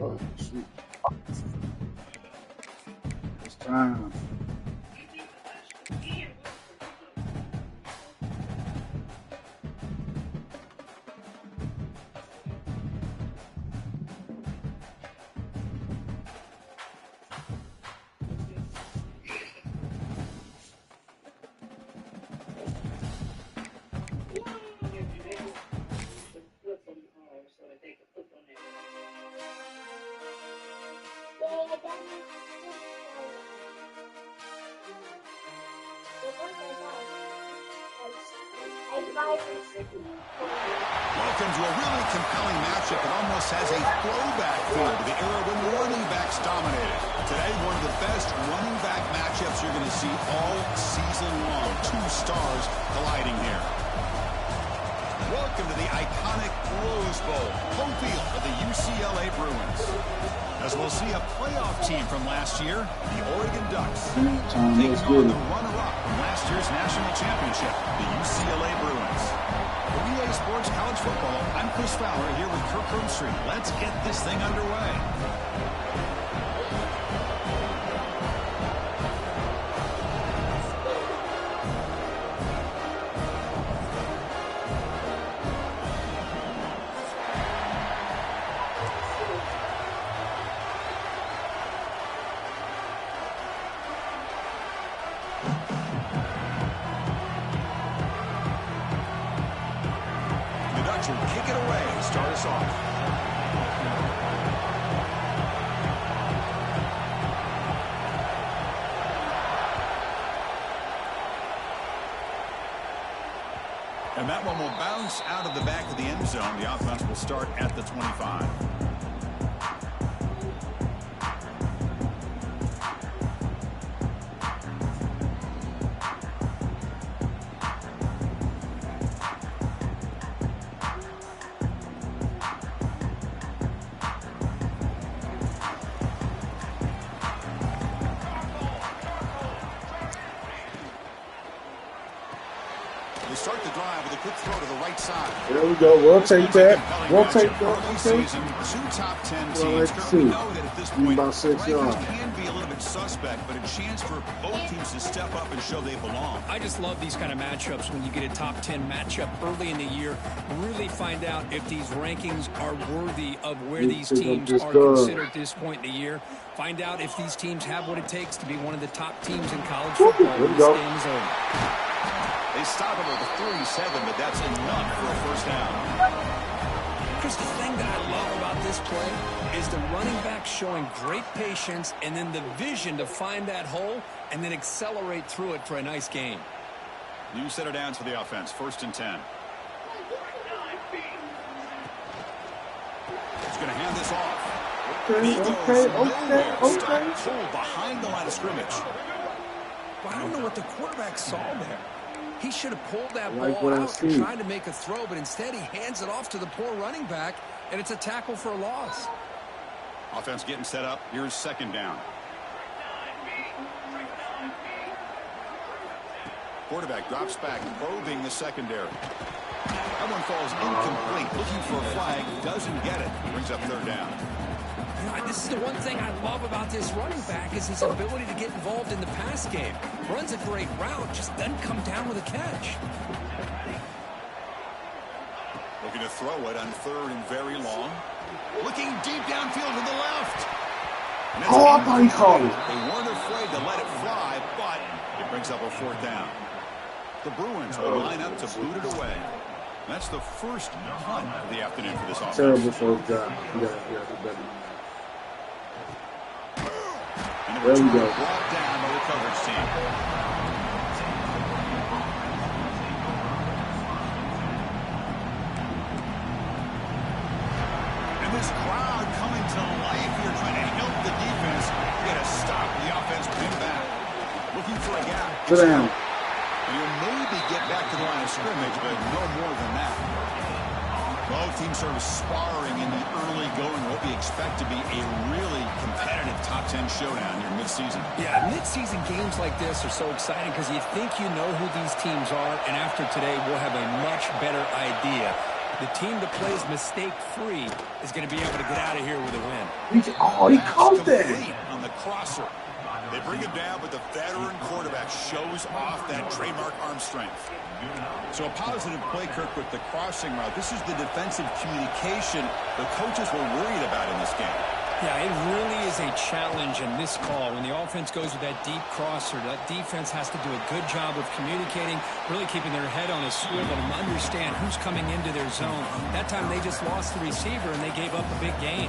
Oh, shoot. It's time. Welcome to a really compelling matchup that almost has a throwback feel to the era when running backs dominated. Today, one of the best running back matchups you're going to see all season long. Two stars colliding here. Welcome to the iconic Rose Bowl, home field of the UCLA Bruins. As we'll see a playoff team from last year, the Oregon Ducks, taking on the runner-up from last year's national championship, the UCLA Bruins. For EA Sports College Football, I'm Chris Fowler here with Kirk Herbstreit. Let's get this thing underway. Will kick it away and start us off. And that one will bounce out of the back of the end zone. The offense will start at the 25. They start the drive with a quick throw to the right side. There we go. We'll take that. We'll take that. Okay. Two top 10 teams currently know that at this point, rankings can be a little bit suspect, but a chance for both teams to step up and show they belong. I just love these kind of matchups when you get a top 10 matchup early in the year. Really find out if these rankings are worthy of where these teams are considered at this point in the year. Find out if these teams have what it takes to be one of the top teams in college football when this game is over. They stop him with a 37, but that's enough for a first down. Chris, the thing that I love about this play is the running back showing great patience and then the vision to find that hole and then accelerate through it for a nice gain. New set of downs for the offense, 1st and 10. He's going to hand this off. Okay. Pull behind the line of scrimmage. Well, I don't know what the quarterback saw there. He should have pulled that ball out and tried to make a throw, but instead he hands it off to the poor running back, and it's a tackle for a loss. Offense getting set up. Here's 2nd down. Quarterback drops back, probing the secondary. That one falls incomplete. Looking for a flag, doesn't get it. Brings up 3rd down. This is the one thing I love about this running back is his ability to get involved in the pass game. Runs a great route, just doesn't come down with a catch. Looking to throw it on 3rd and very long. Looking deep downfield to the left. Oh, I thought he called it. They weren't afraid to let it fly, but it brings up a 4th down. The Bruins will line up to boot it away. That's the first punt of the afternoon for this offense. Terrible first down. There we go. Brought down by the coverage team. this crowd coming to life here, trying to help the defense get a stop. The offense pinned back. Looking for a gap. Sit down. And you'll maybe get back to the line of scrimmage, but no more than that. Both teams sort of sparring in the early going, what we expect to be a really competitive top 10 showdown here mid-season. Yeah, mid-season games like this are so exciting because you think you know who these teams are, and after today we'll have a much better idea. The team that plays mistake-free is going to be able to get out of here with a win. Oh, he caught that. On the crosser. They bring him down, but the veteran quarterback shows off that trademark arm strength. So a positive play, Kirk, with the crossing route. This is the defensive communication the coaches were worried about in this game. Yeah, it really is a challenge in this call. When the offense goes with that deep crosser, that defense has to do a good job of communicating, really keeping their head on a swivel and understand who's coming into their zone. That time they just lost the receiver and they gave up a big gain.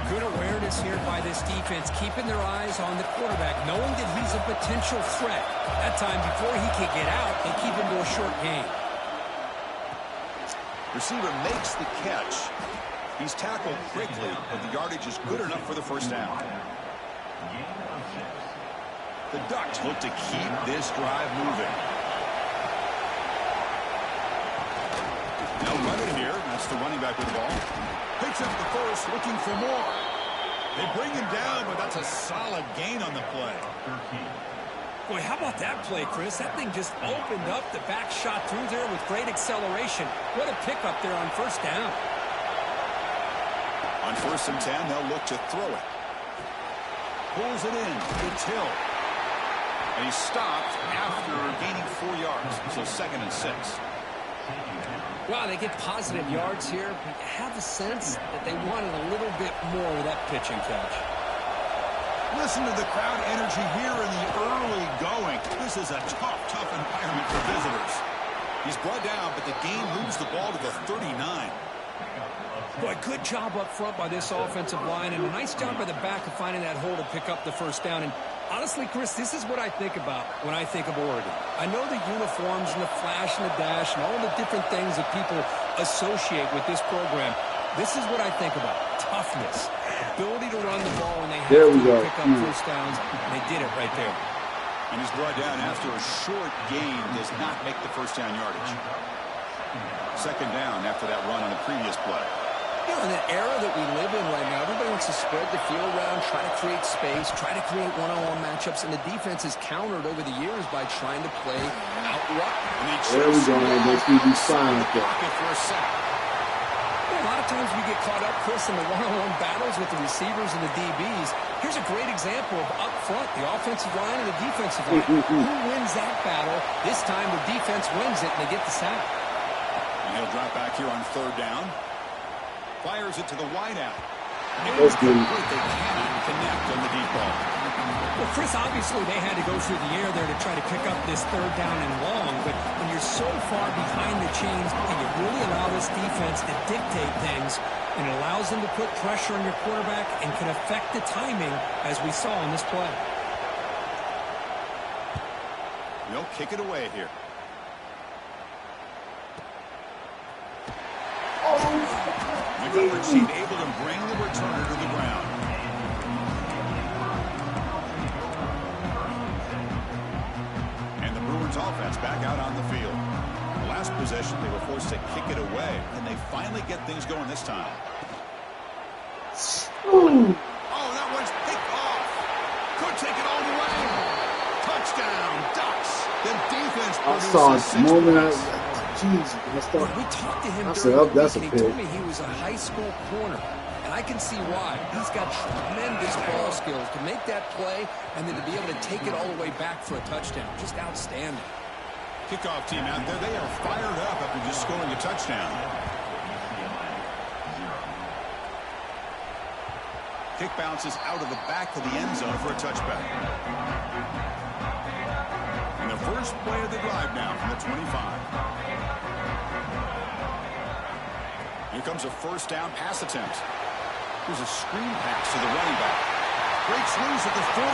Good awareness here by this defense, keeping their eyes on the quarterback, knowing that he's a potential threat. That time, before he can get out, they keep him to a short gain. Receiver makes the catch. He's tackled quickly, but the yardage is good enough for the first down. The Ducks look to keep this drive moving. Now running here. That's the running back with the ball. Picks up the first, looking for more. They bring him down, but that's a solid gain on the play. Boy, how about that play, Chris? That thing just opened up. The back shot through there with great acceleration. What a pickup there on first down. On 1st and 10, they'll look to throw it. Pulls it in. It's Hill. And he's stopped after gaining 4 yards. So 2nd and 6. Wow, they get positive yards here, but you have the sense that they wanted a little bit more with that pitch and catch. Listen to the crowd energy here in the early going. This is a tough environment for visitors. He's brought down, but the game moves the ball to the 39. Boy, good job up front by this offensive line, and a nice job by the back of finding that hole to pick up the first down. And honestly, Chris, this is what I think about when I think of Oregon. I know the uniforms and the flash and the dash and all the different things that people associate with this program. This is what I think about. Toughness. Ability to run the ball when they have to pick up first downs. And they did it right there. And he's brought down after a short gain. Does not make the first down yardage. 2nd down after that run on the previous play. You know, in the era that we live in right now, everybody wants to spread the field around, try to create space, try to create one-on-one matchups, and the defense is countered over the years by trying to play out rough. There we go. Let's be silent there. For a sack. A lot of times we get caught up, Chris, in the one-on-one battles with the receivers and the DBs. Here's a great example of up front, the offensive line and the defensive line. Who wins that battle? This time the defense wins it, and they get the sack. And he'll drop back here on 3rd down. Fires it to the wideout. That's good. They cannot connect on the deep ball. Well, Chris, obviously they had to go through the air there to try to pick up this 3rd down and long, but when you're so far behind the chains, can you really allow this defense to dictate things? And it allows them to put pressure on your quarterback and can affect the timing, as we saw in this play. They'll kick it away here. The coverage team able to bring the returner to the ground. And the Bruins offense back out on the field. The last possession, they were forced to kick it away. Can they finally get things going this time? Oh, that one's picked off. Could take it all the way. Touchdown, Ducks. The defense produces 6 points. Jeez, we talked to him that's a and he pick. told me he was a high school corner. And I can see why. He's got tremendous ball skills to make that play and then to be able to take it all the way back for a touchdown. Just outstanding. Kickoff team out there, they are fired up after just scoring a touchdown. Kick bounces out of the back of the end zone for a touchback. And the first play of the drive now from the 25. Here comes a 1st down pass attempt. Here's a screen pass to the running back. Breaks loose at the 40.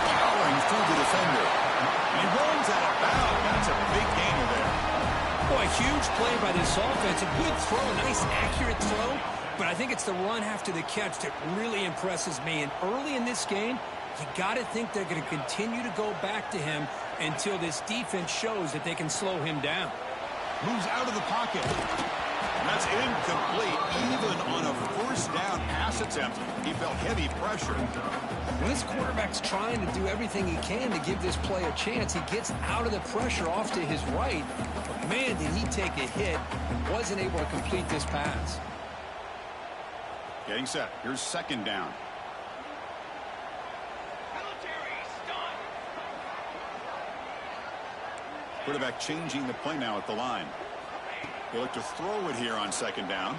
Powering through the defender. And he runs out of bounds. That's a big gainer there. Boy, huge play by this offense. A good throw, a nice accurate throw. But I think it's the run after the catch that really impresses me. And early in this game, you got to think they're going to continue to go back to him until this defense shows that they can slow him down. Moves out of the pocket. That's incomplete. Even on a first down pass attempt, he felt heavy pressure. When this quarterback's trying to do everything he can to give this play a chance, he gets out of the pressure off to his right. But man, did he take a hit and wasn't able to complete this pass. Getting set. Here's second down. Quarterback changing the play now at the line. He'll look to throw it here on second down.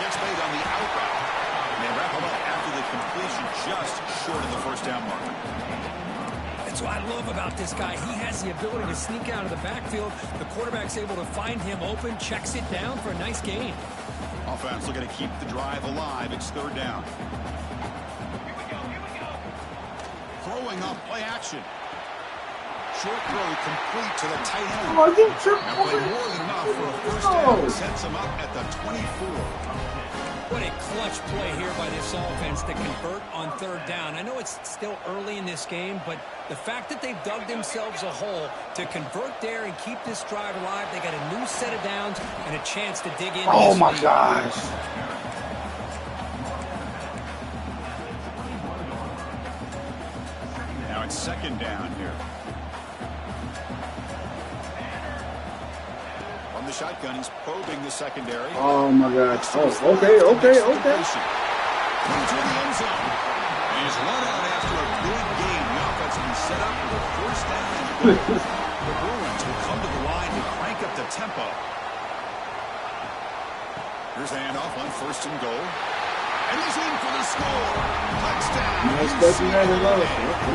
Gets made on the out route. And they wrap him up after the completion just short of the first down marker. That's what I love about this guy. He has the ability to sneak out of the backfield. The quarterback's able to find him open, checks it down for a nice gain. Offense looking to keep the drive alive. It's third down. Throwing off play action. Short throw complete to the tight end. Oh, you Now play more than enough for a first down. Sets him up at the 24. What a clutch play here by this offense to convert on third down. I know it's still early in this game, but the fact that they've dug themselves a hole to convert there and keep this drive alive, they got a new set of downs and a chance to dig in. Oh, my gosh. Now it's second down here. On the shotgun, he's probing the secondary. Oh, my gosh. Oh, okay. Into the end zone. And he's run out after a big gain. The offense will be set up with a first down and goal. The Bruins will come to the line to crank up the tempo. Here's the handoff on first and goal. And he's in for the score. Touchdown. Nice catching that in love.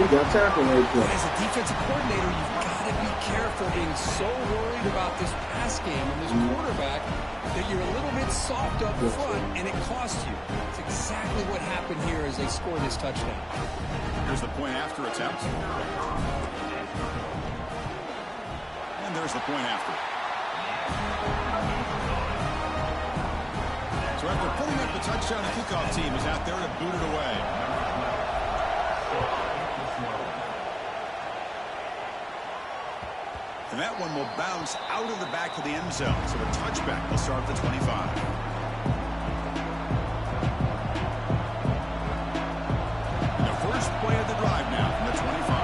We got tackled right there. As a defensive coordinator, you've got to be careful being so worried about this pass game and this quarterback that you're a little bit soft up front and it costs you. It's exactly what happened here as they score this touchdown. Here's the point after attempt. And there's the point after. So after putting up the touchdown, the kickoff team is out there to boot it away. And that one will bounce out of the back of the end zone. So a touchback will start at the 25. The first play of the drive now from the 25.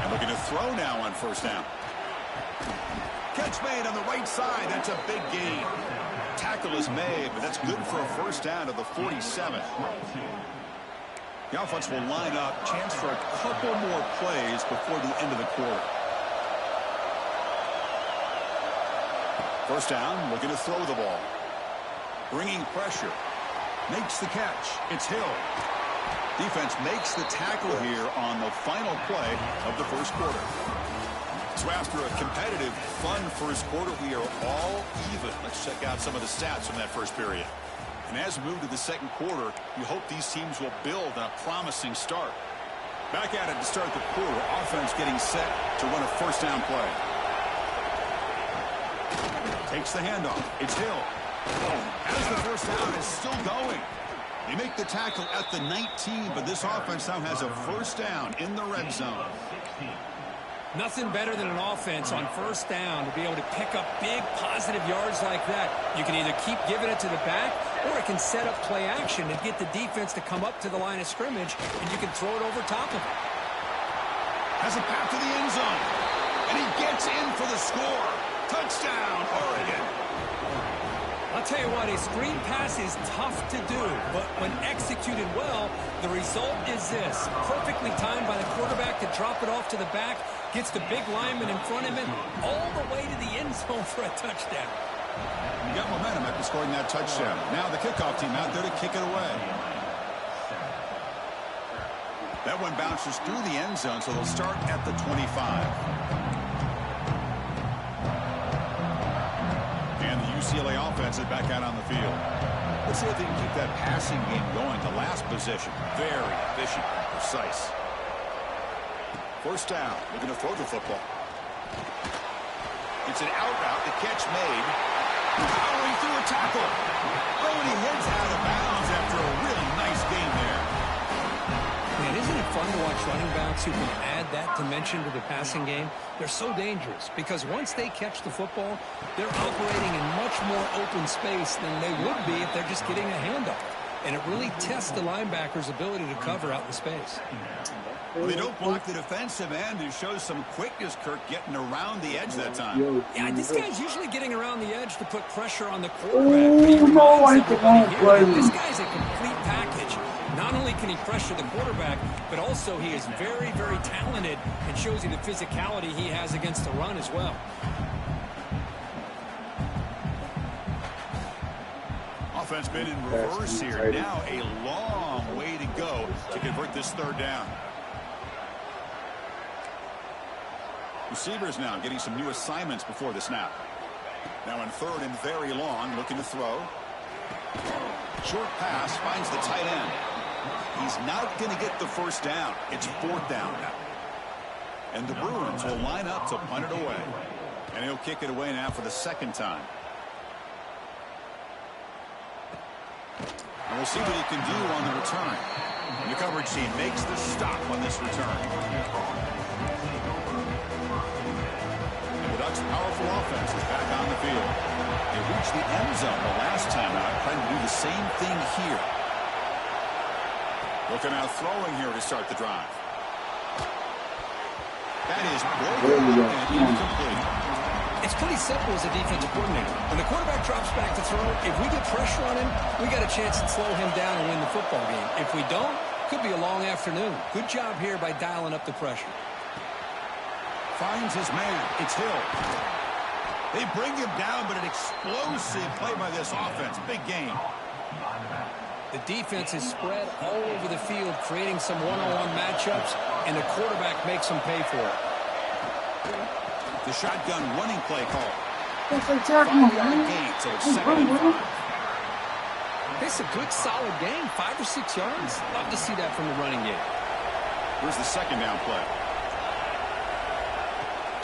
And looking to throw now on first down. Catch made on the right side. That's a big gain. Tackle is made, but that's good for a first down to the 47. The offense will line up. Chance for a couple more plays before the end of the quarter. First down, looking to throw the ball. Bringing pressure. Makes the catch. It's Hill. Defense makes the tackle here on the final play of the first quarter. So after a competitive, fun first quarter, we are all even. Let's check out some of the stats from that first period. And as we move to the second quarter, we hope these teams will build on a promising start. Back at it to start the quarter. Offense getting set to run a first down play. Takes the handoff. It's Hill. As the first down is still going. They make the tackle at the 19, but this offense now has a first down in the red zone. Nothing better than an offense on first down to be able to pick up big positive yards like that. You can either keep giving it to the back or it can set up play action and get the defense to come up to the line of scrimmage and you can throw it over top of it. Has a path to the end zone. And he gets in for the score. Touchdown, Oregon. I'll tell you what, a screen pass is tough to do, but when executed well, the result is this. Perfectly timed by the quarterback to drop it off to the back, gets the big lineman in front of him, all the way to the end zone for a touchdown. You got momentum after scoring that touchdown. Now the kickoff team out there to kick it away. That one bounces through the end zone, so they'll start at the 25. And the UCLA offense is back out on the field. Let's see if they can keep that passing game going to last possession. Very efficient and precise. First down. Looking to throw the football. It's an out route. The catch made. Powering through a tackle. Oh, and he heads out of bounds after a really nice game there. Man, isn't it fun to watch running backs who can add that dimension to the passing game? They're so dangerous because once they catch the football, they're operating in much more open space than they would be if they're just getting a handoff. And it really tests the linebacker's ability to cover out in space. Well, they don't block the defensive end. It shows some quickness, Kirk, getting around the edge that time. Yeah, this guy's usually getting around the edge to put pressure on the quarterback. Oh, no, I don't play. This guy's a complete package. Not only can he pressure the quarterback, but also he is very, very talented and shows you the physicality he has against the run as well. Offense been in reverse here. Now a long way to go to convert this third down. Receivers now getting some new assignments before the snap. Now in third and very long, looking to throw. Short pass finds the tight end. He's not going to get the first down. It's fourth down now. And the Bruins will line up to punt it away. And he'll kick it away now for the second time. And we'll see what he can do on the return. And the coverage team makes the stop on this return. And the Ducks' powerful offense is back on the field. They reached the end zone the last time out, trying to do the same thing here. Looking out throwing here to start the drive. That is broken and incomplete. It's pretty simple as a defensive coordinator. When the quarterback drops back to throw, if we get pressure on him, we got a chance to slow him down and win the football game. If we don't, could be a long afternoon. Good job here by dialing up the pressure. Finds his man. It's Hill. They bring him down, but an explosive play by this offense. Big game. The defense is spread all over the field, creating some one-on-one matchups, and the quarterback makes them pay for it. The shotgun running play call. That's a tackle, man. Gain, so it's 2nd and 5. It's a good, solid game, 5 or 6 yards. Love to see that from the running game. Here's the second down play.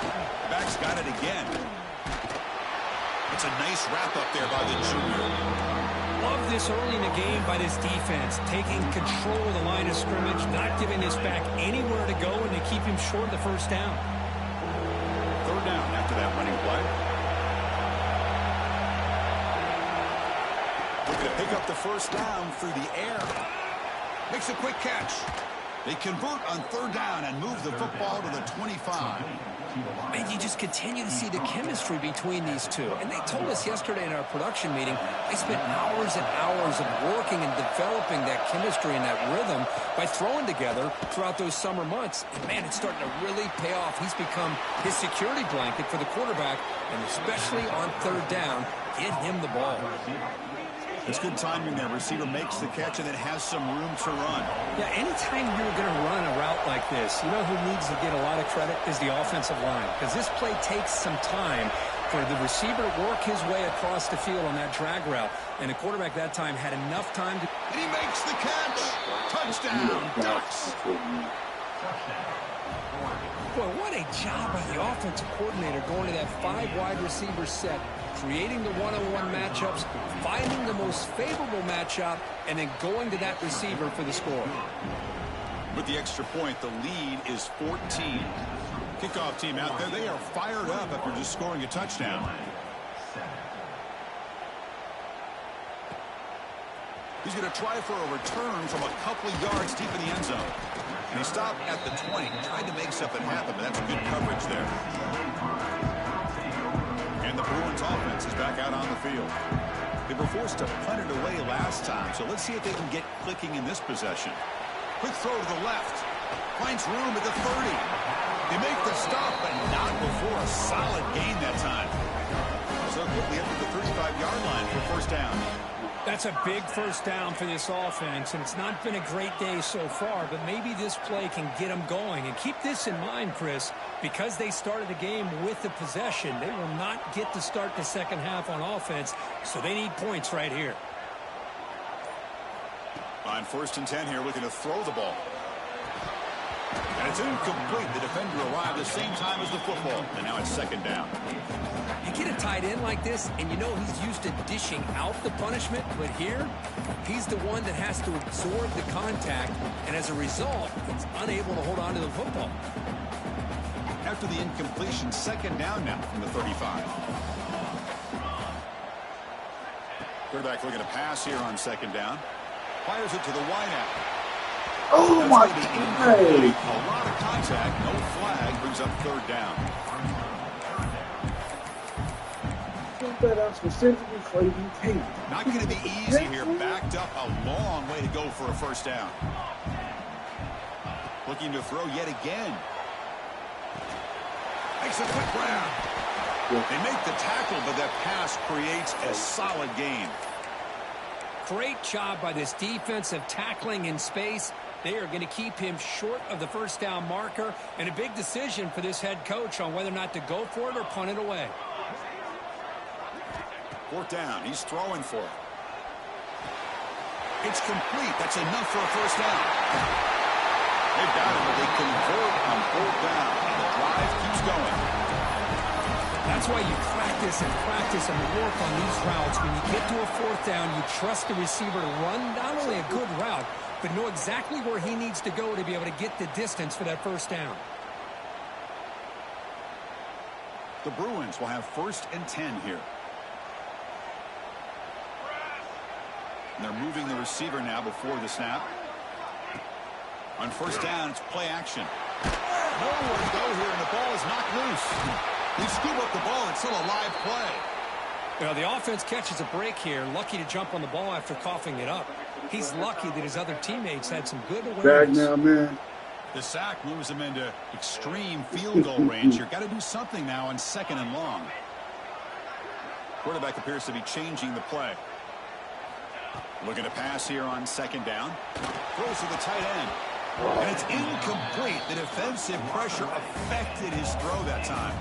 The back's got it again. It's a nice wrap-up there by the junior. Love this early in the game by this defense, taking control of the line of scrimmage, not giving this back anywhere to go, and to keep him short of the first down. Third down after that running play. Looking to pick up the first down through the air. Makes a quick catch. They convert on third down and move the football to the 25. And you just continue to see the chemistry between these two. And they told us yesterday in our production meeting, they spent hours and hours of working and developing that chemistry and that rhythm by throwing together throughout those summer months. And, man, it's starting to really pay off. He's become his security blanket for the quarterback, and especially on third down, get him the ball. It's good timing there. Receiver makes the catch and it has some room to run. Yeah, anytime you're going to run a route like this, you know who needs to get a lot of credit is the offensive line. Because this play takes some time for the receiver to work his way across the field on that drag route. And the quarterback that time had enough time to... And he makes the catch. Touchdown, Ducks. Boy, what a job by the offensive coordinator going to that 5 wide receiver set, creating the one-on-one matchups, finding the most favorable matchup, and then going to that receiver for the score. With the extra point, the lead is 14. Kickoff team out there, they are fired up after just scoring a touchdown. He's going to try for a return from a couple of yards deep in the end zone. And he stopped at the 20, tried to make something happen, but that's good coverage there. And the Bruins offense is back out on the field. They were forced to punt it away last time, so let's see if they can get clicking in this possession. Quick throw to the left. Finds room at the 30. They make the stop, but not before a solid gain that time. So quickly up to the 35-yard line for first down. That's a big first down for this offense, and it's not been a great day so far, but maybe this play can get them going. And keep this in mind, Chris, because they started the game with the possession, they will not get to start the second half on offense, so they need points right here. On 1st and 10 here, looking to throw the ball. And It's incomplete. The defender arrived the same time as the football, and now it's second down. You get a tight end like this, and you know he's used to dishing out the punishment, but here, he's the one that has to absorb the contact, and as a result, he's unable to hold on to the football. After the incompletion, second down now from the 35. Quarterback looking to pass here on second down. Fires it to the wideout. Oh my God! A lot of contact, no flag, brings up third down. That out specifically for you take. Not going to be easy here. Backed up a long way to go for a first down. Looking to throw yet again. Makes a quick grab. They make the tackle, but that pass creates a solid gain. Great job by this defensive tackling in space. They are going to keep him short of the first down marker, and a big decision for this head coach on whether or not to go for it or punt it away. Fourth down. He's throwing for it. It's complete. That's enough for a first down. They've got it, but they convert on fourth down. And the drive keeps going. That's why you practice and work on these routes. When you get to a fourth down, you trust the receiver to run not only a good route, but know exactly where he needs to go to be able to get the distance for that first down. The Bruins will have 1st and 10 here. And they're moving the receiver now before the snap. On first down, it's play action. Nowhere to go here, and the ball is knocked loose. They scoop up the ball. It's still a live play. Well, the offense catches a break here. Lucky to jump on the ball after coughing it up. He's lucky that his other teammates had some good awareness. Back now, man. The sack moves him into extreme field goal range. You've got to do something now on 2nd and long. Quarterback appears to be changing the play. Looking to pass here on 2nd down. Throws to the tight end. And it's incomplete. The defensive pressure affected his throw that time.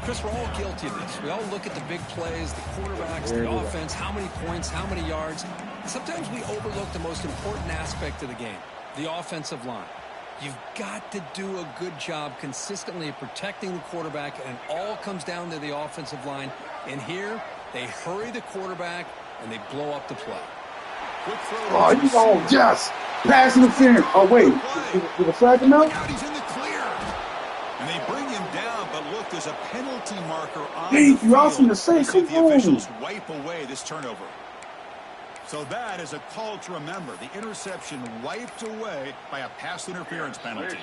Chris, we're all guilty of this. We all look at the big plays, the quarterbacks, the offense, how many points, how many yards. Sometimes we overlook the most important aspect of the game, the offensive line. You've got to do a good job consistently of protecting the quarterback, and it all comes down to the offensive line. And here, they hurry the quarterback, and they blow up the play. Quick throw. Oh, you know, yes. Pass interference. Oh, wait. Did the flag him out? He's in the clear. And they bring him down, but look, there's a penalty marker on Hey, the field. you asked me to say, See if come the on. officials wipe away this turnover. So that is a call to remember. The interception wiped away by a pass interference penalty.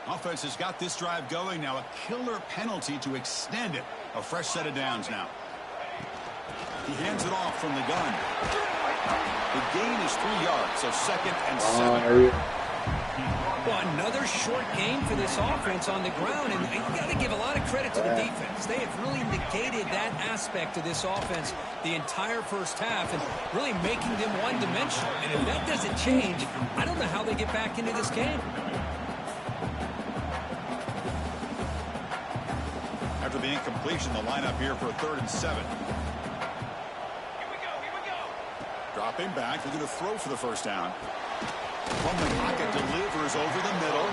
Offense has got this drive going now. A killer penalty to extend it. A fresh set of downs now. He hands it off from the gun. The gain is 3 yards, so 2nd and 7. Well, another short gain for this offense on the ground, and you got to give a lot of credit to the defense. They have really negated that aspect of this offense the entire first half and really making them one-dimensional. And if that doesn't change, I don't know how they get back into this game. After the incompletion, the lineup here for a 3rd and 7. Dropping back, they're going to throw for the first down. From the pocket, delivers over the middle.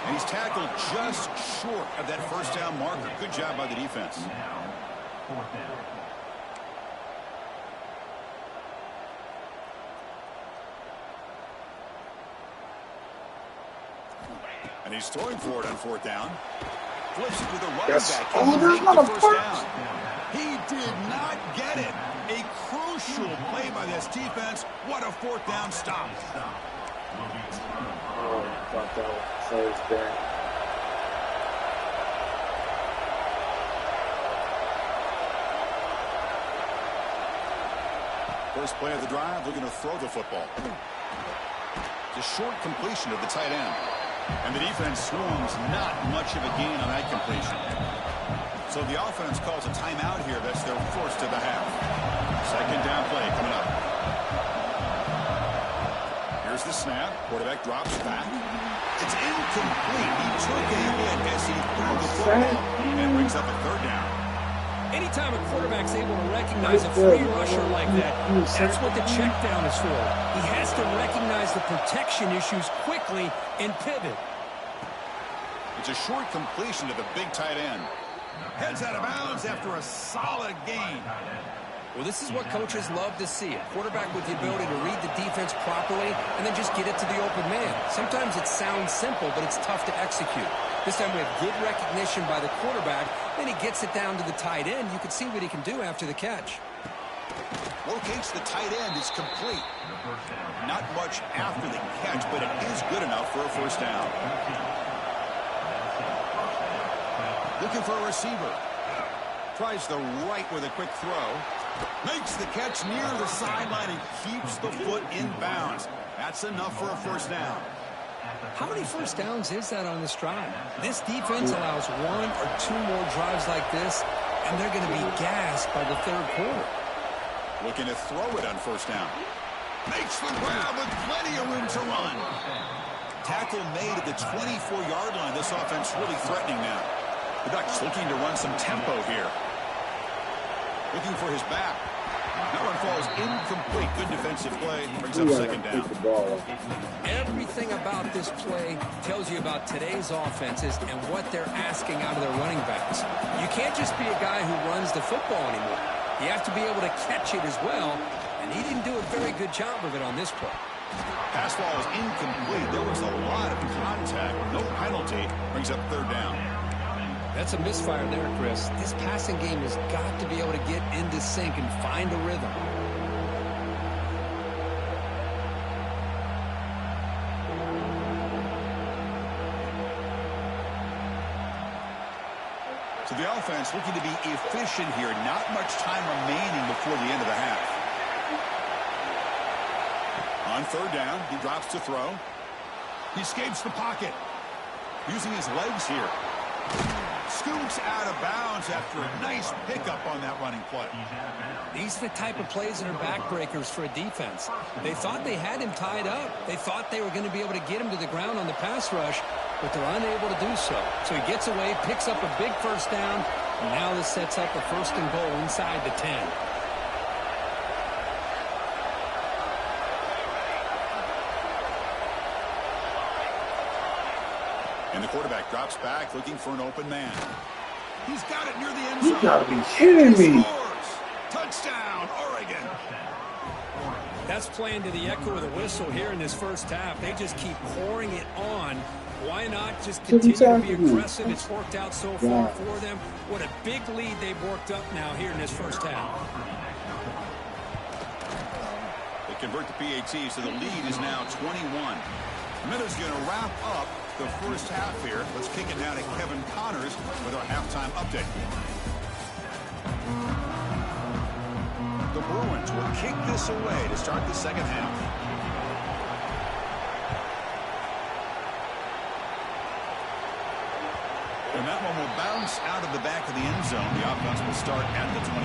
And he's tackled just short of that first down marker. Good job by the defense. And he's throwing for it on 4th down. Flips it to the running back. Oh, there's not a first down. He did not get it. A crucial play by this defense. What a 4th down stop. Oh, I thought that was first down. First play of the drive, looking to throw the football. It's a short completion of the tight end. And the defense swarms not much of a gain on that completion. So the offense calls a timeout here. That's their first of the half. 2nd down play coming up. Here's the snap. Quarterback drops back. It's incomplete. He took a hit as he threw the football and brings up a 3rd down. Anytime a quarterback's able to recognize a free rusher like that, that's what the check down is for. He has to recognize the protection issues quickly and pivot. It's a short completion to the big tight end. Heads out of bounds after a solid gain. Well, this is what coaches love to see. A quarterback with the ability to read the defense properly and then just get it to the open man. Sometimes it sounds simple, but it's tough to execute. This time we have good recognition by the quarterback. Then he gets it down to the tight end. You can see what he can do after the catch. Locates the tight end is complete. Not much after the catch, but it is good enough for a first down. Looking for a receiver. Tries the right with a quick throw. Makes the catch near the sideline and keeps the foot in bounds. That's enough for a first down. How many first downs is that on this drive? This defense allows 1 or 2 more drives like this, and they're going to be gassed by the third quarter. Looking to throw it on first down. Makes the grab with plenty of room to run. Tackle made at the 24-yard line. This offense really threatening now. The Ducks looking to run some tempo here. Looking for his back. That one falls incomplete. Good defensive play. Brings up second down. Everything about this play tells you about today's offenses and what they're asking out of their running backs. You can't just be a guy who runs the football anymore. You have to be able to catch it as well, and he didn't do a very good job of it on this play. Pass ball is incomplete. There was a lot of contact. No penalty. Brings up third down. That's a misfire there, Chris. This passing game has got to be able to get into sync and find a rhythm. So the offense looking to be efficient here. Not much time remaining before the end of the half. On third down, he drops to throw. He escapes the pocket. Using his legs here. Scoots out of bounds after a nice pickup on that running play. These are the type of plays that are backbreakers for a defense. They thought they had him tied up. They thought they were going to be able to get him to the ground on the pass rush, but they're unable to do so. So he gets away, picks up a big first down, and now this sets up a first and goal inside the 10. And the quarterback drops back looking for an open man. He's got it near the end zone. You gotta be kidding me. Scores. Touchdown, Oregon. That's playing to the echo of the whistle here in this first half. They just keep pouring it on. Why not just continue to be aggressive? It's worked out so far for them. What a big lead they've worked up now here in this first half. They convert the PAT, so the lead is now 21. Miller's going to wrap up the first half here. Let's kick it now to Kevin Connors with our halftime update. The Bruins will kick this away to start the second half. And that one will bounce out of the back of the end zone. The offense will start at the 25.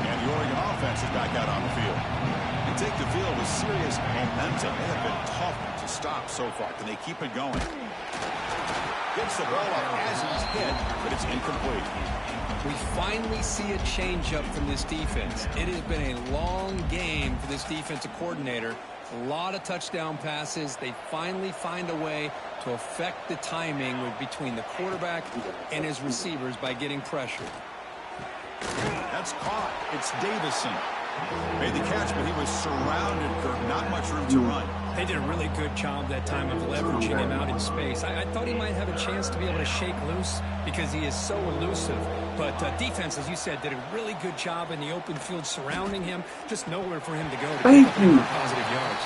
And the Oregon offense is back out on the field. They take the field with serious momentum. They have been tough to stop so far. Can they keep it going? Gets the ball up as he's hit, but it's incomplete. We finally see a changeup from this defense. It has been a long game for this defensive coordinator. A lot of touchdown passes. They finally find a way to affect the timing between the quarterback and his receivers by getting pressure. That's caught. It's Davison. Made the catch, but he was surrounded, Kirk. Not much room to run. They did a really good job that time of leveraging him out in space. I thought he might have a chance to be able to shake loose because he is so elusive. But defense, as you said, did a really good job in the open field surrounding him. Just nowhere for him to go to pick up any positive yards.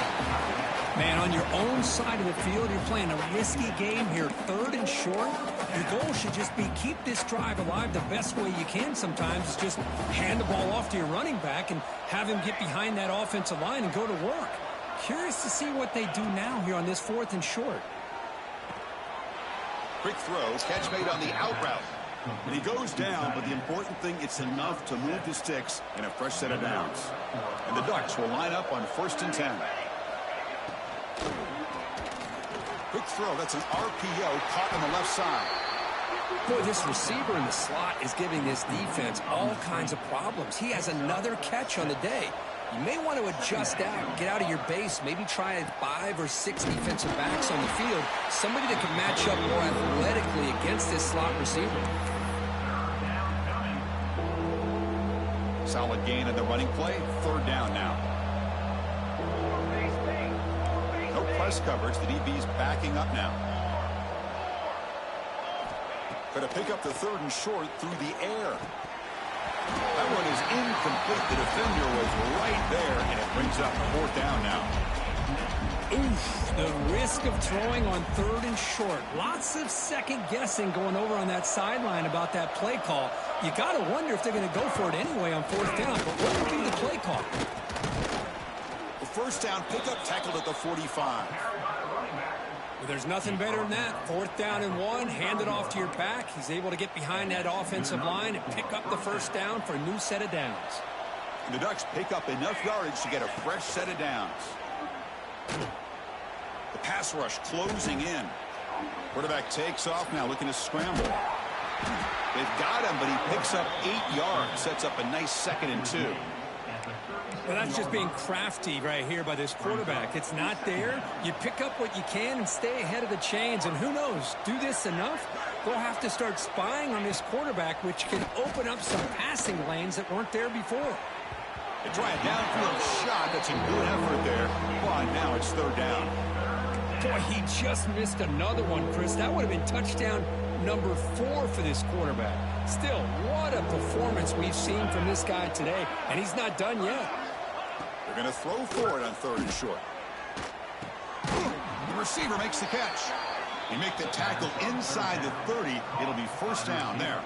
Man, on your own side of the field, you're playing a risky game here, third and short. Your goal should just be keep this drive alive the best way you can sometimes. Is just hand the ball off to your running back and have him get behind that offensive line and go to work. Curious to see what they do now here on this fourth and short. Quick throw, catch made on the out route. And he goes down, but the important thing, it's enough to move the sticks in a fresh set of downs. And the Ducks will line up on 1st and 10. Quick throw, that's an RPO caught on the left side. Boy, this receiver in the slot is giving this defense all kinds of problems. He has another catch on the day. You may want to adjust out, get out of your base, maybe try 5 or 6 defensive backs on the field, somebody that can match up more athletically against this slot receiver. Solid gain in the running play. 3rd down now. No press coverage. The DB's backing up now. Going to pick up the 3rd and short through the air. That one is incomplete. The defender was right there, and it brings up 4th down now. Oof, the risk of throwing on 3rd and short. Lots of second guessing going over on that sideline about that play call. You got to wonder if they're going to go for it anyway on 4th down, but what would be the play call? The 1st down pickup tackled at the 45. Well, there's nothing better than that. 4th down and 1, hand it off to your back. He's able to get behind that offensive line and pick up the 1st down for a new set of downs. And the Ducks pick up enough yardage to get a fresh set of downs. The pass rush closing in. Quarterback takes off now, looking to scramble. They've got him, but he picks up 8 yards, sets up a nice 2nd and 2. Well, that's just being crafty right here by this quarterback. It's not there. You pick up what you can and stay ahead of the chains. And who knows, do this enough, they'll have to start spying on this quarterback, which can open up some passing lanes that weren't there before. They try a downfield shot. That's a good effort there. But now it's 3rd down. Boy, he just missed another one, Chris. That would have been touchdown number 4 for this quarterback. Still, what a performance we've seen from this guy today. And he's not done yet. They're going to throw for it on 3rd and short. The receiver makes the catch. He make the tackle inside the 30. It'll be 1st down there.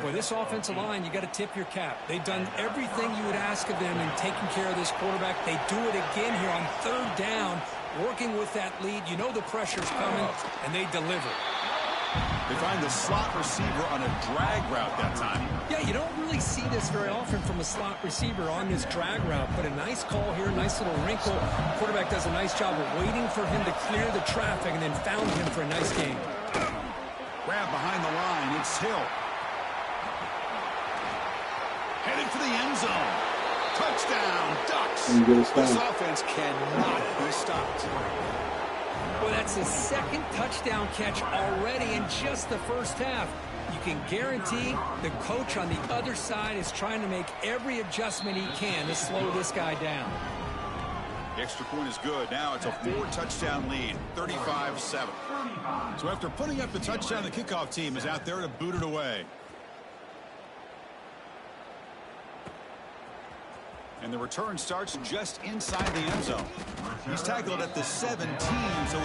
Boy, this offensive line, you got to tip your cap. They've done everything you would ask of them in taking care of this quarterback. They do it again here on 3rd down, working with that lead. You know the pressure's coming, and they deliver. They find the slot receiver on a drag route that time. Yeah, you don't really see this very often from a slot receiver on this drag route, but a nice call here, nice little wrinkle. Quarterback does a nice job of waiting for him to clear the traffic and then found him for a nice gain. Grab behind the line. It's Hill. Headed for the end zone. Touchdown, Ducks. This offense cannot be stopped. Well, that's his 2nd touchdown catch already in just the 1st half. You can guarantee the coach on the other side is trying to make every adjustment he can to slow this guy down. The extra point is good. Now it's a 4-touchdown lead, 35-7. So after putting up the touchdown, the kickoff team is out there to boot it away. And the return starts just inside the end zone. He's tackled at the 17, so...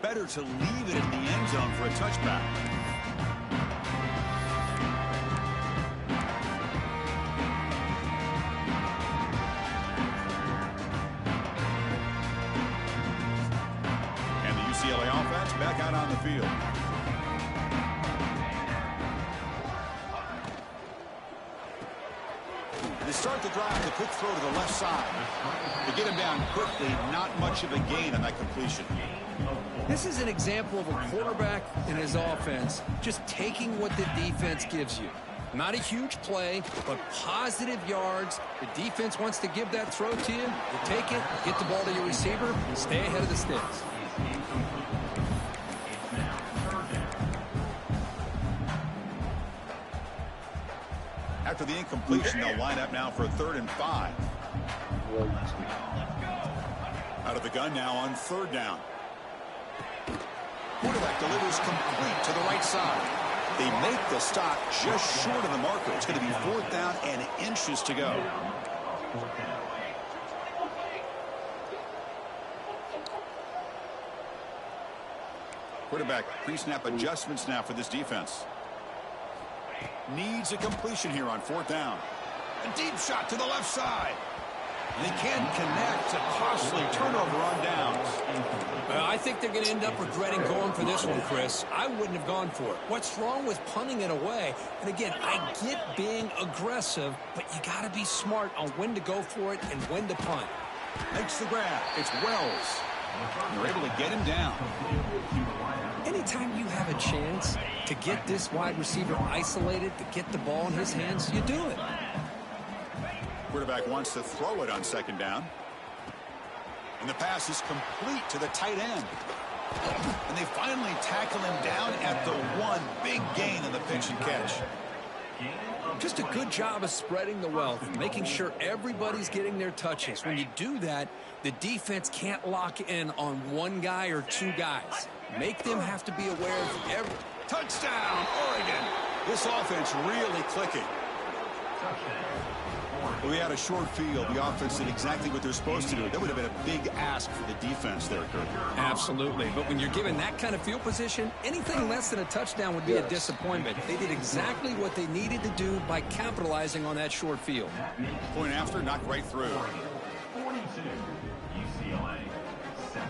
Better to leave it in the end zone for a touchback. And the UCLA offense back out on the field. They start the drive, the quick throw to the left side. They get him down quickly, not much of a gain on that completion. This is an example of a quarterback and his offense just taking what the defense gives you. Not a huge play, but positive yards. The defense wants to give that throw to you. You take it, get the ball to your receiver, and stay ahead of the sticks. After the incompletion, they'll line up now for a 3rd and 5. Out of the gun now on 3rd down. Quarterback delivers complete to the right side. They make the stop just short of the marker. It's going to be 4th down and inches to go. Quarterback pre-snap adjustments now for this defense. Needs a completion here on 4th down. A deep shot to the left side. They can't connect. A costly turnover on downs. I think they're going to end up regretting going for this one, Chris. I wouldn't have gone for it. What's wrong with punting it away? And again, I get being aggressive, but you got to be smart on when to go for it and when to punt. Makes the grab. It's Wells. They're able to get him down. Anytime you have a chance to get this wide receiver isolated, to get the ball in his hands, you do it. Quarterback wants to throw it on second down. And the pass is complete to the tight end. And they finally tackle him down at the one. Big gain in the pitch and catch. Just a good job of spreading the wealth, making sure everybody's getting their touches. When you do that, the defense can't lock in on one guy or two guys. Make them have to be aware of every... Touchdown, Oregon! This offense really clicking. We had a short field. The offense did exactly what they're supposed to do. That would have been a big ask for the defense there, Kirk. Absolutely. But when you're given that kind of field position, anything less than a touchdown would be a disappointment. They did exactly what they needed to do by capitalizing on that short field. Point after, knocked right through. 42, UCLA, 7.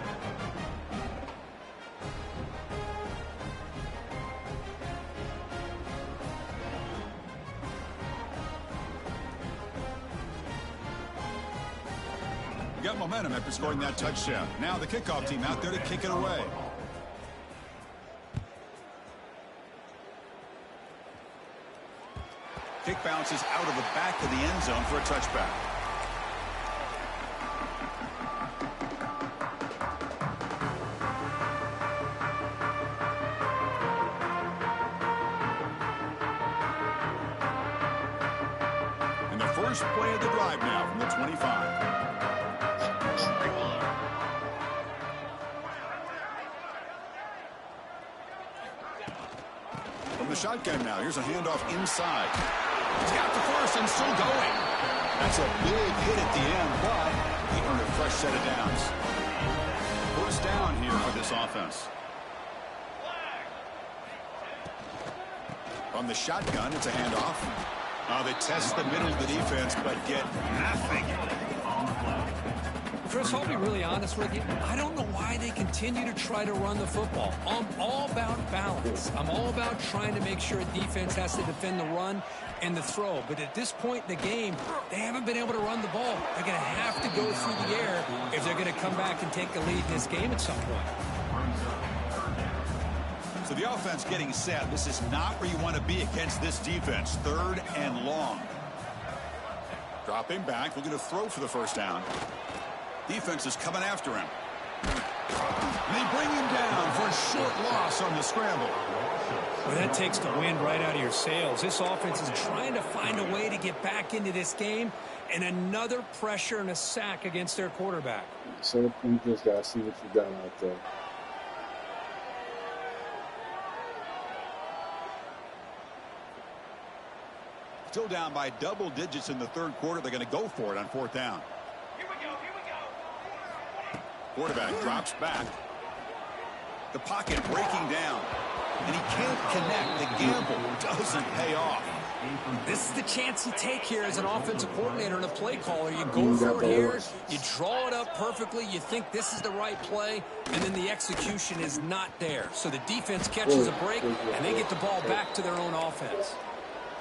Got momentum after scoring that touchdown. Now the kickoff team out there to kick it away. Kick bounces out of the back of the end zone for a touchback. And the first play of the drive now from the 25. Shotgun now. Here's a handoff inside. He's got the first and still going. That's a big hit at the end, but he earned a fresh set of downs. First down here for this offense. From the shotgun, it's a handoff. They test the middle of the defense, but get nothing. Chris, I'll be really honest with you. I don't know why they continue to try to run the football. I'm all about balance. I'm all about trying to make sure a defense has to defend the run and the throw. But at this point in the game, they haven't been able to run the ball. They're going to have to go through the air if they're going to come back and take a lead in this game at some point. So the offense getting set. This is not where you want to be against this defense. 3rd and long. Dropping back, looking to throw for the first down. Defense is coming after him. And they bring him down for a short loss on the scramble. Well, that takes the wind right out of your sails. This offense is trying to find a way to get back into this game, and another pressure and a sack against their quarterback. So you just got to see what you got out there. Still down by double digits in the 3rd quarter. They're going to go for it on 4th down. Quarterback drops back. The pocket breaking down. And he can't connect. The gamble doesn't pay off. This is the chance you take here as an offensive coordinator and a play caller. You go for it here. You draw it up perfectly. You think this is the right play. And then the execution is not there. So the defense catches a break, and they get the ball back to their own offense.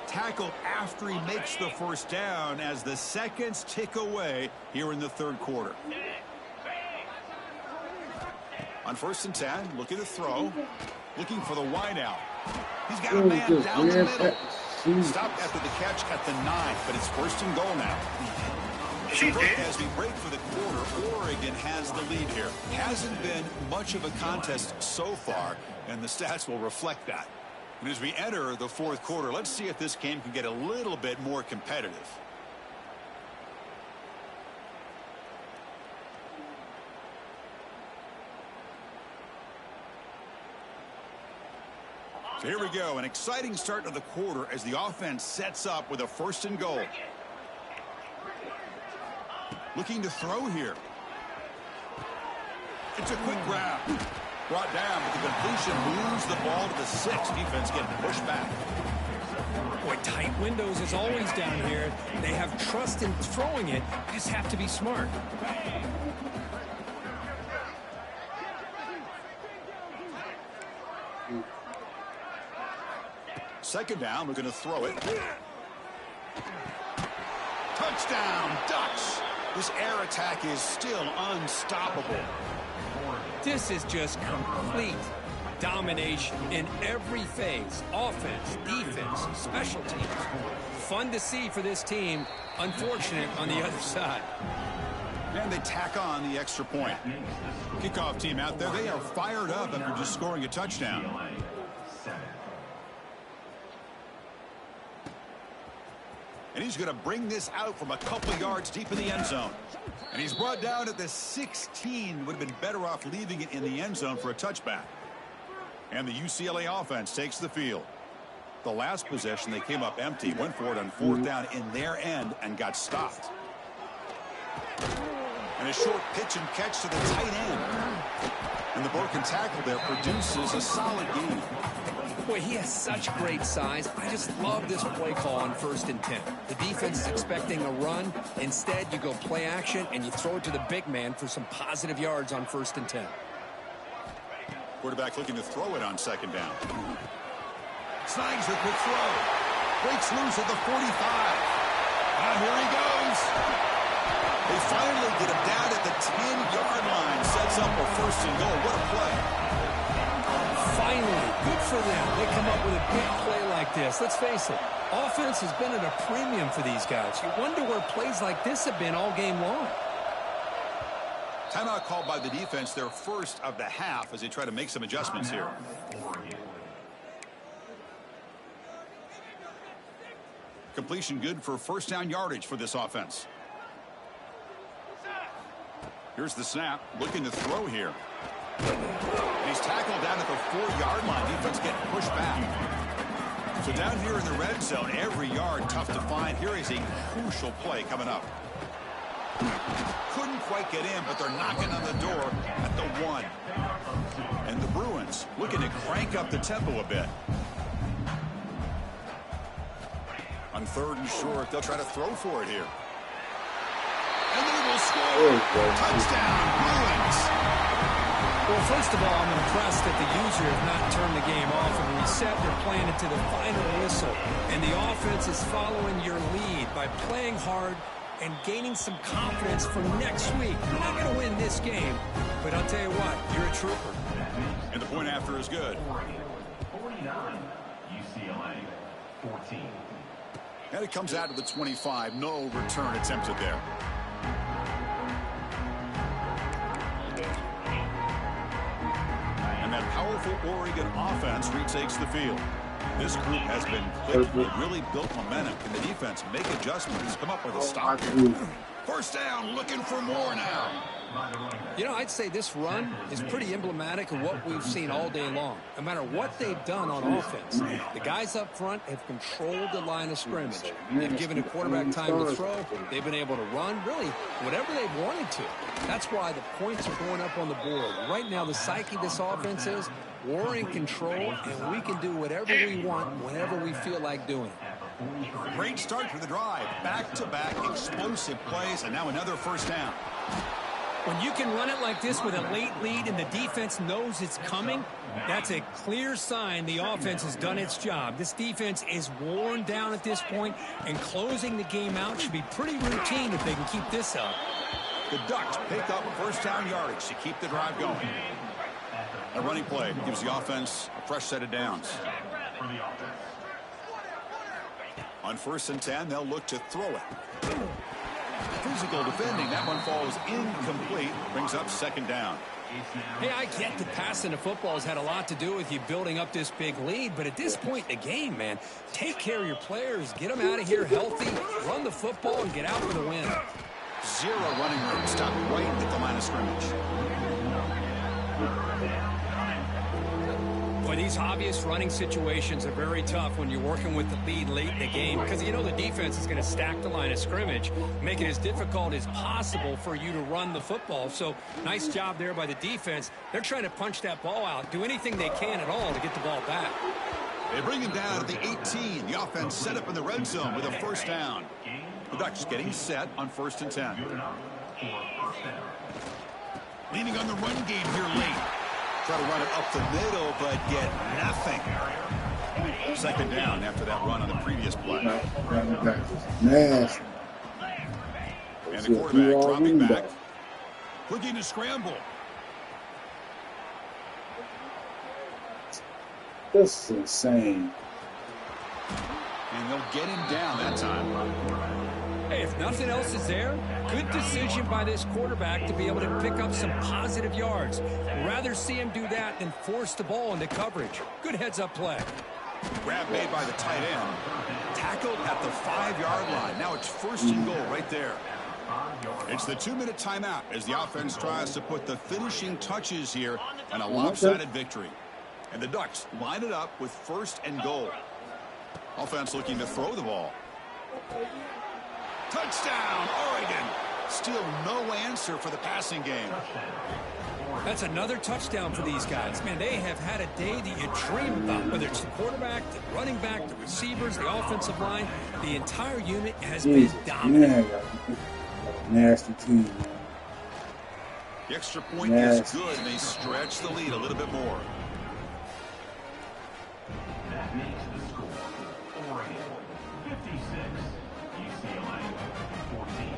Tackled after he makes the first down as the seconds tick away here in the 3rd quarter. On 1st and 10, looking to throw. Looking for the wideout. He's got a man down the middle. Stopped after the catch at the 9, but it's 1st and goal now. As we break for the quarter, Oregon has the lead here. Hasn't been much of a contest so far, and the stats will reflect that. And as we enter the 4th quarter, let's see if this game can get a little bit more competitive. So here we go, an exciting start to the quarter as the offense sets up with a 1st and goal. Looking to throw here. It's a quick grab. Brought down with the completion, moves the ball to the 6. Defense getting pushed back. Boy, tight windows is always down here. They have trust in throwing it. You just have to be smart. Second down, we're going to throw it. Touchdown, Ducks. This air attack is still unstoppable. This is just complete domination in every phase. Offense, defense, special teams. Fun to see for this team. Unfortunate on the other side. And they tack on the extra point. Kickoff team out there. They are fired up after just scoring a touchdown. And he's going to bring this out from a couple yards deep in the end zone. And he's brought down at the 16. Would have been better off leaving it in the end zone for a touchback. And the UCLA offense takes the field. The last possession, they came up empty, went for it on 4th down in their end and got stopped. And a short pitch and catch to the tight end. And the broken tackle there produces a solid gain. Boy, he has such great size. I just love this play call on 1st and 10. The defense is expecting a run. Instead, you go play action, and you throw it to the big man for some positive yards on 1st and 10. Quarterback looking to throw it on 2nd down. Snags the quick throw. Breaks loose at the 45. And here he goes. They finally get him down at the 10-yard line. Sets up a 1st and goal. What a play. Finally, good for them. They come up with a big play like this. Let's face it, offense has been at a premium for these guys. You wonder where plays like this have been all game long. Timeout called by the defense, their first of the half, as they try to make some adjustments here. Completion good for 1st down yardage for this offense. Here's the snap, looking to throw here. And he's tackled down at the 4-yard line. Defense getting pushed back. So down here in the red zone, every yard tough to find. Here is a crucial play coming up. Couldn't quite get in, but they're knocking on the door at the 1. And the Bruins looking to crank up the tempo a bit. On 3rd and short, they'll try to throw for it here. And they will score. Touchdown, Bruins. Well, first of all, I'm impressed that the user has not turned the game off and reset. They're playing it to the final whistle. And the offense is following your lead by playing hard and gaining some confidence for next week. You're not going to win this game, but I'll tell you what, you're a trooper. And the point after is good. 49, UCLA, 14. And it comes out to the 25. No return attempted there. And that powerful Oregon offense retakes the field. This group has been quick, really built momentum. Can the defense make adjustments, come up with a stop? 1st down, looking for more now. You know, I'd say this run is pretty emblematic of what we've seen all day long. No matter what they've done on offense, the guys up front have controlled the line of scrimmage. They've given a quarterback time to throw. They've been able to run, really, whatever they've wanted to. That's why the points are going up on the board. Right now, the psyche of this offense is we're in control, and we can do whatever we want whenever we feel like doing it. Great start to the drive. Back-to-back explosive plays, and now another 1st down. When you can run it like this with a late lead and the defense knows it's coming, that's a clear sign the offense has done its job. This defense is worn down at this point, and closing the game out should be pretty routine if they can keep this up. The Ducks pick up 1st down yardage to keep the drive going. A running play gives the offense a fresh set of downs. On 1st and 10, they'll look to throw it. Physical defending. That one falls incomplete. Brings up 2nd down. Hey, I get that passing the football has had a lot to do with you building up this big lead, but at this point in the game, man, take care of your players. Get them out of here healthy, run the football, and get out for the win. 0 running room. Stopped right at the line of scrimmage. Boy, these obvious running situations are very tough when you're working with the lead late in the game because you know the defense is going to stack the line of scrimmage, make it as difficult as possible for you to run the football. So nice job there by the defense. They're trying to punch that ball out, do anything they can at all to get the ball back. They bring him down at the 18. The offense set up in the red zone with a 1st down. The Ducks getting set on 1st and 10. Leaning on the run game here late. Try to run it up the middle, but get nothing. 2nd down after that run on the previous play. Nasty. And the quarterback dropping back. Looking to scramble. This is insane. And they'll get him down that time. Hey, if nothing else is there, good decision by this quarterback to be able to pick up some positive yards. Rather see him do that than force the ball into coverage. Good heads-up play. Grab made by the tight end. Tackled at the 5-yard line. Now it's 1st and goal right there. It's the 2-minute timeout as the offense tries to put the finishing touches here and a lopsided victory. And the Ducks line it up with 1st and goal. Offense looking to throw the ball. Touchdown, Oregon. Still no answer for the passing game. That's another touchdown for these guys. Man, they have had a day that you dream about. Whether it's the quarterback, the running back, the receivers, the offensive line, the entire unit has been dominant. Nasty team. The extra point is good, and they stretch the lead a little bit more. That makes the score. Oregon 56, UCLA 14.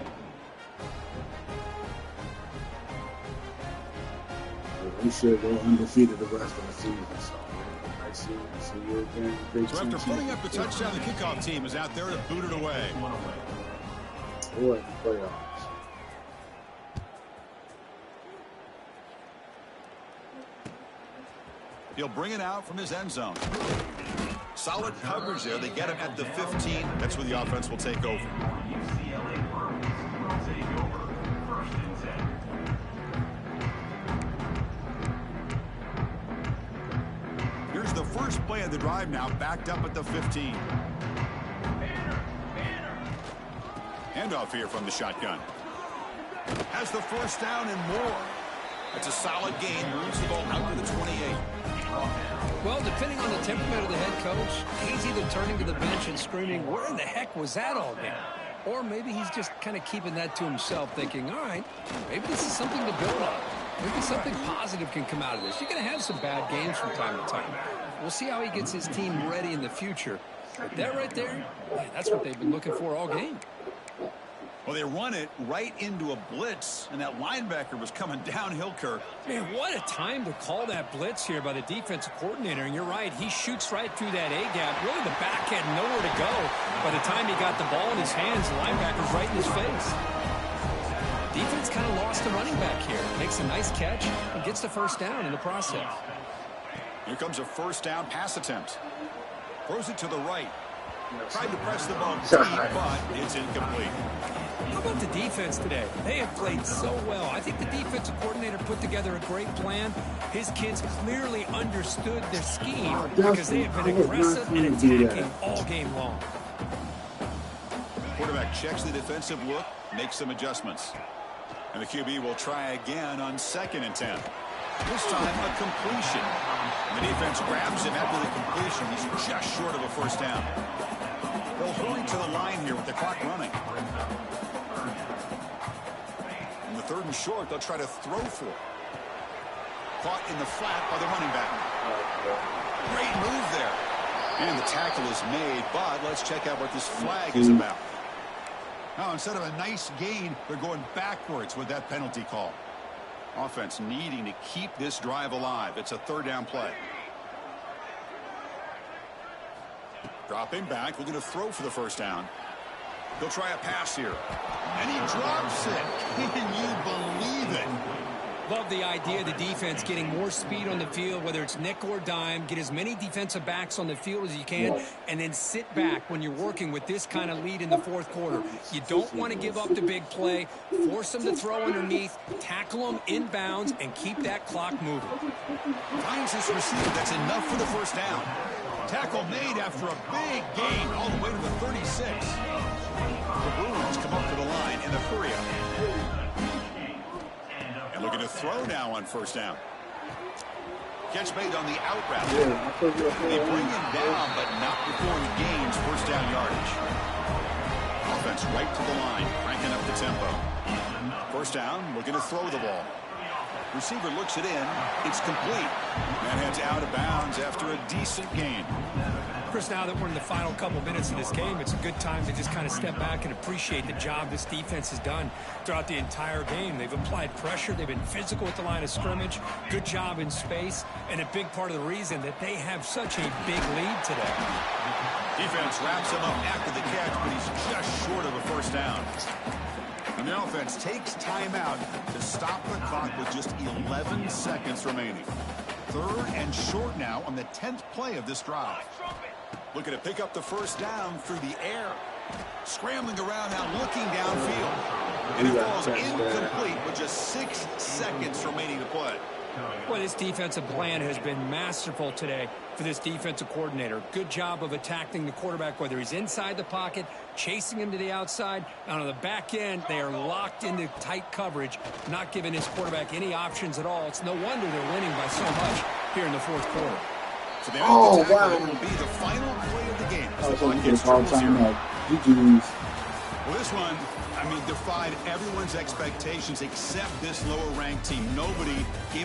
We should go undefeated the rest of the season. So nice seeing you again. So after putting up the touchdown, the kickoff team is out there to boot it away. Boy, playoffs. He'll bring it out from his end zone. Solid coverage there. They get him at the 15. That's where the offense will take over. UCLA Bruins will take over 1st and 10. Here's the first play of the drive now, backed up at the 15. Handoff here from the shotgun. Has the 1st down and more. That's a solid gain. Moves the ball out to the 28. Well, depending on the temperament of the head coach, he's either turning to the bench and screaming, where in the heck was that all game? Or maybe he's just kind of keeping that to himself, thinking, all right, maybe this is something to build on. Maybe something positive can come out of this. You're going to have some bad games from time to time. We'll see how he gets his team ready in the future. But that right there, man, that's what they've been looking for all game. Well, they run it right into a blitz, and that linebacker was coming downhill, Kirk. Man, what a time to call that blitz here by the defensive coordinator. And you're right, he shoots right through that A-gap. Really, the back had nowhere to go. By the time he got the ball in his hands, the linebacker's right in his face. Defense kind of lost the running back here. Makes a nice catch and gets the 1st down in the process. Here comes a 1st down pass attempt. Throws it to the right. Tried to press the ball deep, but it's incomplete. How about the defense today? They have played so well. I think the defensive coordinator put together a great plan. His kids clearly understood their scheme because they have been aggressive and attacking all game long. Quarterback checks the defensive look, makes some adjustments. And the QB will try again on 2nd and 10. This time a completion. And the defense grabs him after the completion. He's just short of a 1st down. They'll hurry to the line here with the clock running. In the 3rd and short, they'll try to throw for it. Caught in the flat by the running back. Great move there. And the tackle is made, but let's check out what this flag is about. Now, instead of a nice gain, they're going backwards with that penalty call. Offense needing to keep this drive alive. It's a 3rd down play. Dropping back, looking to throw for the 1st down. He'll try a pass here. And he drops it. Can you believe it? Love the idea of the defense getting more speed on the field, whether it's nickel or dime, get as many defensive backs on the field as you can, and then sit back when you're working with this kind of lead in the 4th quarter. You don't want to give up the big play, force them to throw underneath, tackle them inbounds, and keep that clock moving. Finds his receiver. That's enough for the 1st down. Tackle made after a big gain all the way to the 36. The Bruins come up to the line in the hurry-up. And looking to throw now on 1st down. Catch made on the out route. They bring him down, but not before he gains 1st down yardage. Offense right to the line, cranking up the tempo. 1st down, looking to throw the ball. Receiver looks it in. It's complete. And heads out of bounds after a decent gain. Chris, now that we're in the final couple minutes of this game, it's a good time to just kind of step back and appreciate the job this defense has done throughout the entire game. They've applied pressure. They've been physical at the line of scrimmage. Good job in space. And a big part of the reason that they have such a big lead today. Defense wraps him up after the catch, but he's just short of a first down. And the offense takes timeout to stop the clock with just 11 seconds remaining. 3rd and short now on the 10th play of this drive. Looking to pick up the first down through the air. Scrambling around now, looking downfield. And it falls incomplete with just 6 seconds remaining to play. Well, this defensive plan has been masterful today for this defensive coordinator. Good job of attacking the quarterback, whether he's inside the pocket, chasing him to the outside. And on the back end, they are locked into tight coverage, not giving his quarterback any options at all. It's no wonder they're winning by so much here in the 4th quarter. So the wow. Will be the final play of the game. Well, this one, I mean, defied everyone's expectations except this lower-ranked team. Nobody gave